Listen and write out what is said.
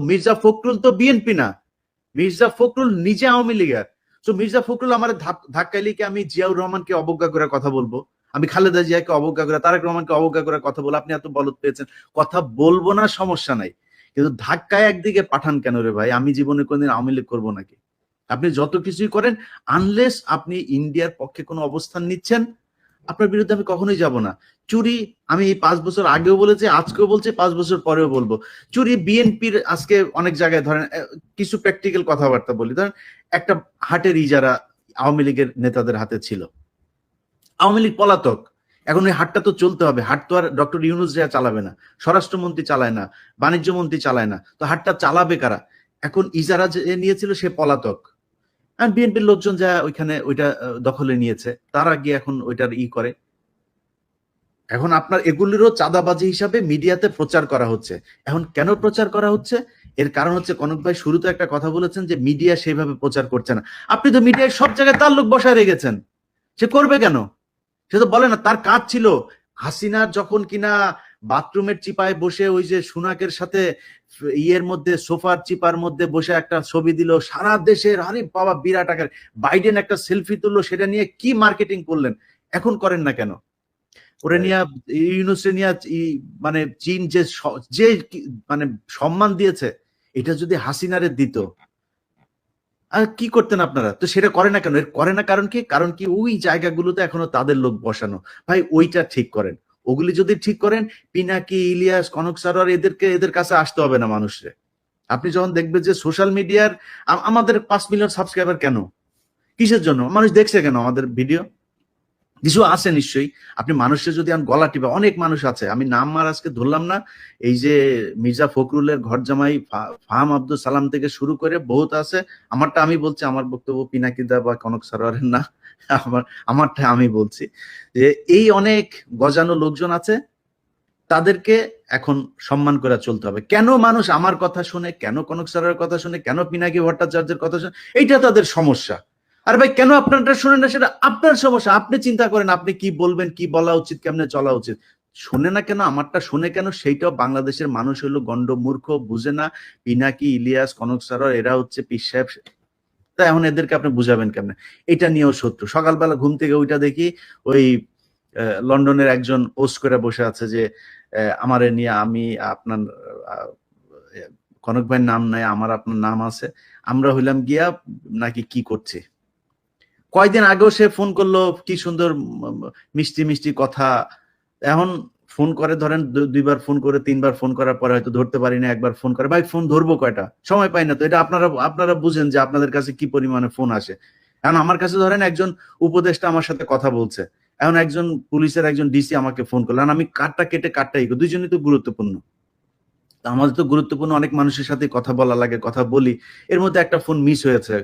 মির্জা ফখরুল তো বিএনপি না, মির্জা ফখরুল নিজে আওয়ামী লীগের। তো মির্জা ফখরুল আমার ধাক্কাইলে কি আমি জিয়াউর রহমানকে অবজ্ঞা করে কথা বলবো? আমি খালেদা জিয়াকে অবজ্ঞা করে, তারেক রহমানকে অবজ্ঞা করে কথা বলবো? আপনি এত বলদ পেয়েছেন, কথা বলবো না, সমস্যা নাই, কিন্তু ধাক্কায় একদিকে পাঠান কেন রে ভাই? আমি জীবনে কোনদিন আওয়ামী লীগ করবো নাকি? আপনি যত কিছুই করেন, আনলেস আপনি ইন্ডিয়ার পক্ষে কোনো অবস্থান নিচ্ছেন, আপনার বিরুদ্ধে আমি কখনোই যাব না। চুরি, আমি এই 5 বছর আগেও বলেছি, আজকেও বলছি, 5 বছর পরেও বলবো, চুরি বিএনপির আজকে অনেক জায়গায় ধরেন কিছু প্র্যাকটিক্যাল কথাবার্তা বলি, ধরেন একটা হাটের ইজারা আওয়ামী লীগের নেতাদের হাতে ছিল, আওয়ামী লীগ পলাতক, এখন ওই হাটটা তো চলতে হবে, হাট তো আর ডক্টর ইউনূস যা চালাবে না, স্বরাষ্ট্রমন্ত্রী চালায় না, বাণিজ্য মন্ত্রী চালায় না, তো হাটটা চালাবে কারা? এখন ইজারা যে নিয়েছিল সে পলাতক, আর বিএনপির লোকজন যা ওইখানে ওইটা দখলে নিয়েছে, তারা গিয়ে এখন ওইটার করে। এখন আপনার এগুলিরও চাঁদাবাজি হিসাবে মিডিয়াতে প্রচার করা হচ্ছে। এখন কেন প্রচার করা হচ্ছে? এর কারণ হচ্ছে, কনক ভাই শুরুতে একটা কথা বলেছেন যে মিডিয়া সেভাবে প্রচার করছে না। আপনি তো মিডিয়ায় সব জায়গায় তার লোক বসায় রেখেছেন, সে করবে কেন? সে তো বলে না, তার কাজ ছিল হাসিনার যখন কিনা বাথরুমের চিপায় বসে ওই যে সুনাকের সাথে ইয়ের মধ্যে, সোফার চিপার মধ্যে বসে একটা ছবি দিল সারা দেশের, আরে বাবা বিরাট আকার, বাইডেন একটা সেলফি তুললো, সেটা নিয়ে কি মার্কেটিং করলেন, এখন করেন না কেন? ওরে নিয়ে ইউনুসে নিয়ে মানে চীন যে যে মানে সম্মান দিয়েছে, এটা যদি হাসিনারে দিত, আর কি করতেন আপনারা? তো সেটা করে না কেন? এর করে না কারণ কি? কারণ কি, ওই জায়গাগুলোতে এখনো তাদের লোক বসানো। ভাই ওইটা ঠিক করেন, ওগুলি যদি ঠিক করেন, পিনাকি, ইলিয়াস, কনক সারোয়ার এদের কাছে আসতে হবে না মানুষরে। আপনি যখন দেখবেন যে সোশ্যাল মিডিয়ার আমাদের 5 মিলিয়ন সাবস্ক্রাইবার কেন, কিসের জন্য? মানুষ দেখছে কেন আমাদের ভিডিও? কিছু আছে নিশ্চয়ই। আপনি মানুষের যদি গলা টিপে, অনেক মানুষ আছে, আমি নাম আর আজকে ধরলাম না, এই যে মির্জা ফখরুলের ঘর জামাই ফাহাম আব্দুল সালাম থেকে শুরু করে বহুত আছে। আমারটা আমি বলছি, আমার বক্তব্য পিনাকিদা বা কনক সারোয়ারের না, আমারটা আমি বলছি যে এই অনেক গজানো লোকজন আছে, তাদেরকে এখন সম্মান করে চলতে হবে। কেন মানুষ আমার কথা শুনে, কেন কনক সারোয়ারের কথা শুনে, কেন পিনাকি ভট্টাচার্যের কথা শুনে, এইটা তাদের সমস্যা। আর ভাই কেন আপনারটা শুনেন না, সেটা আপনার সমস্যা। আপনি চিন্তা করেন আপনি কি বলবেন, কি বলা উচিত, কেমনে চলা উচিত। শুনে না কেন, আমারটা শুনে কেন, সেইটাও বাংলাদেশের মানুষ হলো গন্ড মূর্খ, বুঝে না। পিনাকি, ইলিয়াস, কনক সারোয়ার এরা হচ্ছে পীর সাহেব, তা এখন এদেরকে আপনি বুঝাবেন কেমনে? এটা নিয়েও শত্রু। সকালবেলা ঘুম থেকে ওইটা দেখি, ওই লন্ডনের একজন পোস্ট করে বসে আছে যে আমারে নিয়ে, আমি আপনার কনক ভাইয়ের নাম নাই, আমার আপনার নাম আছে, আমরা হইলাম গিয়া নাকি কি করছি। কয়দিন আগেও সে ফোন করলো, কি সুন্দর মিষ্টি মিষ্টি কথা। এখন ফোন করে, ধরেন 2বার ফোন করে, 3বার ফোন করার পরে হয়তো ধরতে পারি না, একবার ফোন করে, ভাই ফোন ধরবো কয়টা, সময় পাই না তো। এটা আপনারা বুঝেন যে আপনাদের কাছে কি পরিমাণে ফোন আসে। এখন আমার কাছে ধরেন একজন উপদেষ্টা আমার সাথে কথা বলছে, এখন একজন পুলিশের একজন ডিসি আমাকে ফোন করলো, আমি কারটা কেটে কারটা দুইজনই তো গুরুত্বপূর্ণ। আমাদের তো গুরুত্বপূর্ণ অনেক মানুষের সাথে কথা বলা লাগে, কথা বলি, এর মধ্যে একটা ফোন মিস হয়েছে।